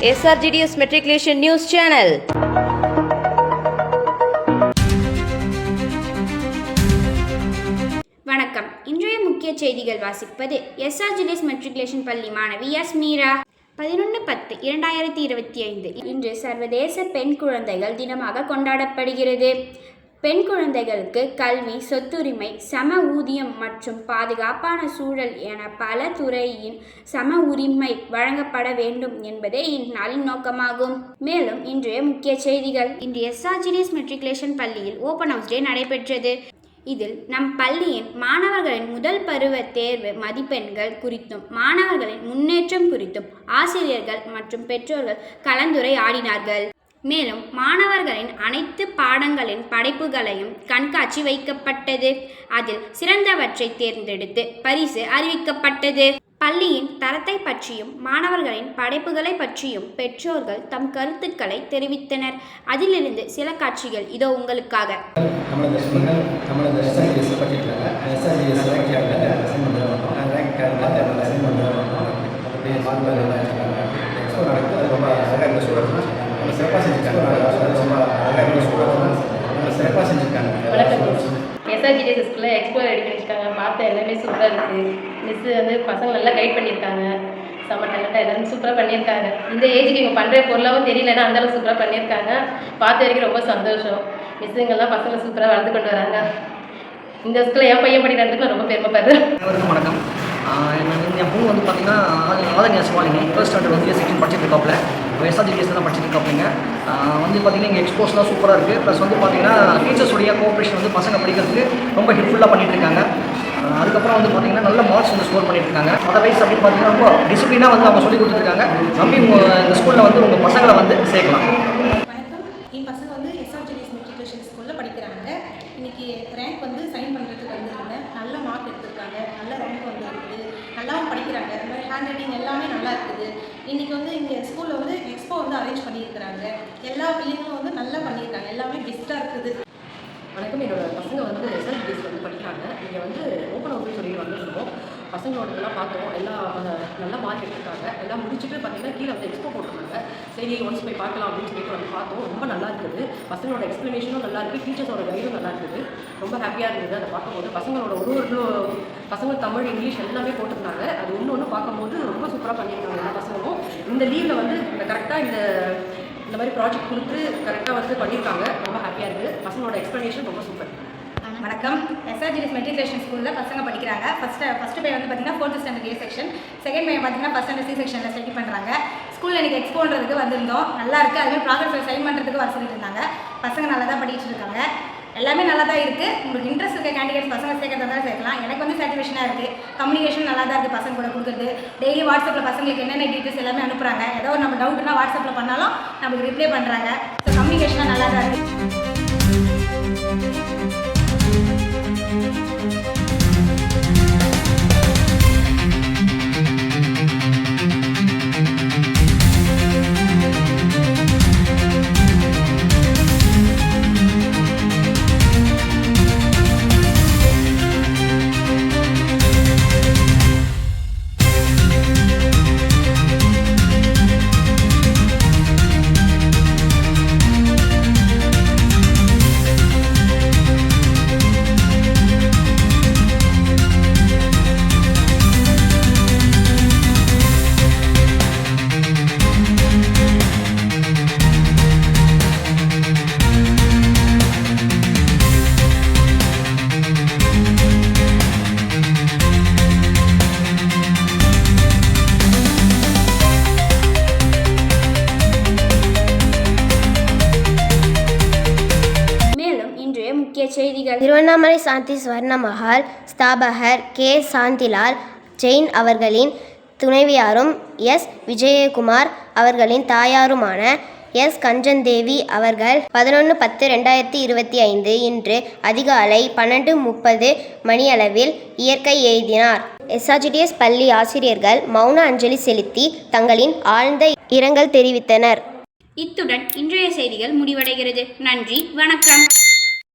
SRGDS Matriculation News Channel. வணக்கம். இன்றைய முக்கிய செய்திகள் வாசிப்பது SRGDS Matriculation பள்ளி மாணவி மீரா. 11/10/2025 இன்று சர்வதேச பெண் குழந்தைகள் தினமாக கொண்டாடப்படுகிறது. பெண் குழந்தைகளுக்கு கல்வி, சொத்துரிமை, சம ஊதியம் மற்றும் பாதுகாப்பான சூழல் என பல துறையின் சம உரிமை வழங்கப்பட வேண்டும் என்பதே இந்நாளின் நோக்கமாகும். மேலும் இன்றைய முக்கிய செய்திகள். இன்று SRGDS மெட்ரிகுலேஷன் பள்ளியில் ஓபன் ஹவுஸ் டே நடைபெற்றது. இதில் நம் பள்ளியின் மாணவர்களின் முதல் பருவ தேர்வு மதிப்பெண்கள் குறித்தும் மாணவர்களின் முன்னேற்றம் குறித்தும் ஆசிரியர்கள் மற்றும் பெற்றோர்கள் கலந்துரையாடினார்கள். மேலும் மாணவர்களின் அனைத்து பாடங்களின் படைப்புகளையும் கண்காட்சி வைக்கப்பட்டது. அதில் சிறந்தவற்றை தேர்ந்தெடுத்து பரிசு அறிவிக்கப்பட்டது. பள்ளியின் தரத்தை பற்றியும் மாணவர்களின் படைப்புகளை பற்றியும் பெற்றோர்கள் தம் கருத்துக்களை தெரிவித்தனர். அதிலிருந்து சில காட்சிகள் இதோ உங்களுக்காக. SRGDS ஸ்கூலில் எக்ஸ்போ ரெடி பண்ணியிருக்காங்க. பார்த்த எல்லாமே சூப்பராக இருக்குது. மிஸ்ஸு வந்து பசங்க நல்லா கைட் பண்ணியிருக்காங்க. செம்ம டேலண்டாக எல்லாரும் சூப்பராக பண்ணியிருக்காங்க. இந்த ஏஜுக்கு இவங்க பண்ணுற பொருளாகவும் தெரியலன்னா அந்தளவு சூப்பராக பண்ணியிருக்காங்க. பார்த்த வரைக்கும் ரொம்ப சந்தோஷம். மிஸ்ஸுங்கெல்லாம் பசங்க சூப்பராக வளர்த்து கொண்டு வராங்க. இந்த ஸ்கூலில் என் பையன் படிக்கிறதுக்கு ரொம்ப பெருமைப்படுறேன். வணக்கம். என் பொண்ணு வந்து பார்த்தீங்கன்னா ஆதன்யா சிவாலினி ஃபர்ஸ்ட் ஸ்டாண்டர்ட் வந்து செக்ஷன் படிச்சுட்டு இருக்காப்புல. SRGDS தான் படிச்சுட்டு இருக்காப்புங்க. வந்து பார்த்தீங்கன்னா இங்கே எக்ஸ்போஸ்லாம் சூப்பராக இருக்குது. ப்ளஸ் வந்து பார்த்தீங்கன்னா டீச்சர்ஸுடைய கோஆப்ரேஷன் வந்து பசங்க படிக்கிறதுக்கு ரொம்ப ஹெல்ப்ஃபுல்லாக பண்ணிட்டு இருக்காங்க. அதுக்கப்புறம் வந்து பார்த்தீங்கன்னா நல்ல மார்க்ஸ் வந்து ஸ்கோர் பண்ணிட்டு இருக்காங்க. அதர்வைஸ் அப்படின்னு பார்த்தீங்கன்னா ரொம்ப டிசிப்ளினாக வந்து அவங்க சொல்லி கொடுத்துருக்காங்க. நம்பி இந்த ஸ்கூலில் வந்து உங்கள் பசங்களை வந்து சேர்க்கலாம். என் பசங்க வந்து SRGDS மெட்ரிகுலேஷன் ஸ்கூலில் படிக்கிறாங்க. இன்றைக்கி ரேங்க் வந்து சைன் பண்ணுறதுக்கு வந்துருக்காங்க. நல்ல மார்க் எடுத்திருக்காங்க. நல்ல ரேங்க் வந்து இருக்குது. நல்லாவும் படிக்கிறாங்க. அது மாதிரி ஹேண்ட் ரைட்டிங் எல்லாமே நல்லா இருக்குது. இன்றைக்கி வந்து இங்கே ஸ்கூலில் வந்து எக்ஸ்போ வந்து அரேஞ்ச் பண்ணியிருக்கிறாங்க. எல்லா பிள்ளைங்களும் வந்து நல்லா பண்ணியிருக்காங்க. எல்லாமே பெஸ்ட்டாக இருக்குது. வணக்கம். என்னோட பசங்க வந்து SRGDS வந்து படிக்கிறாங்க. இங்கே வந்து ஓப்பன் ஹவுஸ்னு சொல்லி வந்துருக்கோம். பசங்களோட இதெல்லாம் பார்த்தோம். எல்லாம் நல்ல மார்க் எடுத்துருக்காங்க. எல்லாம் முடிச்சுட்டு பார்த்தீங்கன்னா கீழே வந்து எக்ஸ்போ போட்டிருக்காங்க. சரி ஒன்ஸ் போய் பார்க்கலாம் அப்படின்னு சொல்லிட்டு வந்து பார்த்தோம். ரொம்ப நல்லா இருக்குது. பசங்களோட எக்ஸ்ப்ளனேஷனும் நல்லா இருக்குது. டீச்சர்ஸோட கைடும் நல்லா இருக்குது. ரொம்ப ஹாப்பியாக இருந்தது அதை பார்க்கும்போது. பசங்களோட ஒரு பசங்க தமிழ், இங்கிலீஷ் எல்லாமே போட்டிருந்தாங்க. அது ஒன்று பார்க்கும்போது ரொம்ப சூப்பராக பண்ணியிருக்காங்க எல்லா பசங்களும். இந்த லீவில் வந்து கரெக்டாக இந்த மாதிரி ப்ராஜெக்ட் கொடுத்து கரெக்டாக வந்து பண்ணியிருக்காங்க. ரொம்ப ஹாப்பியாக இருக்குது. பசங்களோட எக்ஸ்ப்ளனேஷன் ரொம்ப சூப்பர். வணக்கம். SRGDS மெட்ரிகுலேஷன் ஸ்கூலில் பசங்க படிக்கிறாங்க. ஃபஸ்ட்டு பையன் வந்து பார்த்தீங்கன்னா 4th standard A section, second பையன் பார்த்தீங்கன்னா ஃபஸ்ட் ஸ்டாண்டர்ட் C செக்ஷனில் ஸ்டடி பண்ணுறாங்க. ஸ்கூலில் எனக்கு எக்ஸ்போன்றதுக்கு வந்திருந்தோம். நல்லா இருக்குது. அதுமாதிரி ப்ராக்ரஸ் சைன் பண்ணுறதுக்கு வர சொல்லிட்டு இருந்தாங்க. பசங்க நல்லா தான் படிச்சுட்டு இருக்காங்க. எல்லாமே நல்லா தான் இருக்குது. உங்களுக்கு இன்ட்ரெஸ்ட் இருக்க கேண்டிடேட்ஸ் பசங்க சேர்க்கறதா சேர்க்கலாம். எனக்கு வந்து சாட்டிஸ்ஃபேக்ஷனாக இருக்குது. கம்யூனிகேஷன் நல்லா தான் இருக்குது. பசங்க கூட கொடுக்குறது டெய்லி வாட்ஸ்அப்பில் பசங்களுக்கு என்னென்ன டீட்டெயில்ஸ் எல்லாமே அனுப்புகிறாங்க. ஏதோ நம்ம டவுட்னா வாட்ஸ்அப்பில் பண்ணாலும் நமக்கு ரிப்ளை பண்ணுறாங்க. ஸோ கம்யூனிகேஷனாக நல்லா தான் இருக்குது. செய்திகள். திருவண்ணாமலை சாந்தி ஸ்வர்ண மஹால் ஸ்தாபகர் K. சாந்திலால் ஜெயின் அவர்களின் துணைவியாரும் விஜயகுமார் அவர்களின் தாயாருமான கஞ்சன்தேவி அவர்கள் 11/10/2025 இன்று அதிகாலை 12:30 மணியளவில் இயற்கை எய்தினார். SRGDS பள்ளி ஆசிரியர்கள் மௌன அஞ்சலி செலுத்தி தங்களின் ஆழ்ந்த இரங்கல் தெரிவித்தனர். இத்துடன் இன்றைய செய்திகள் முடிவடைகிறது. நன்றி, வணக்கம்.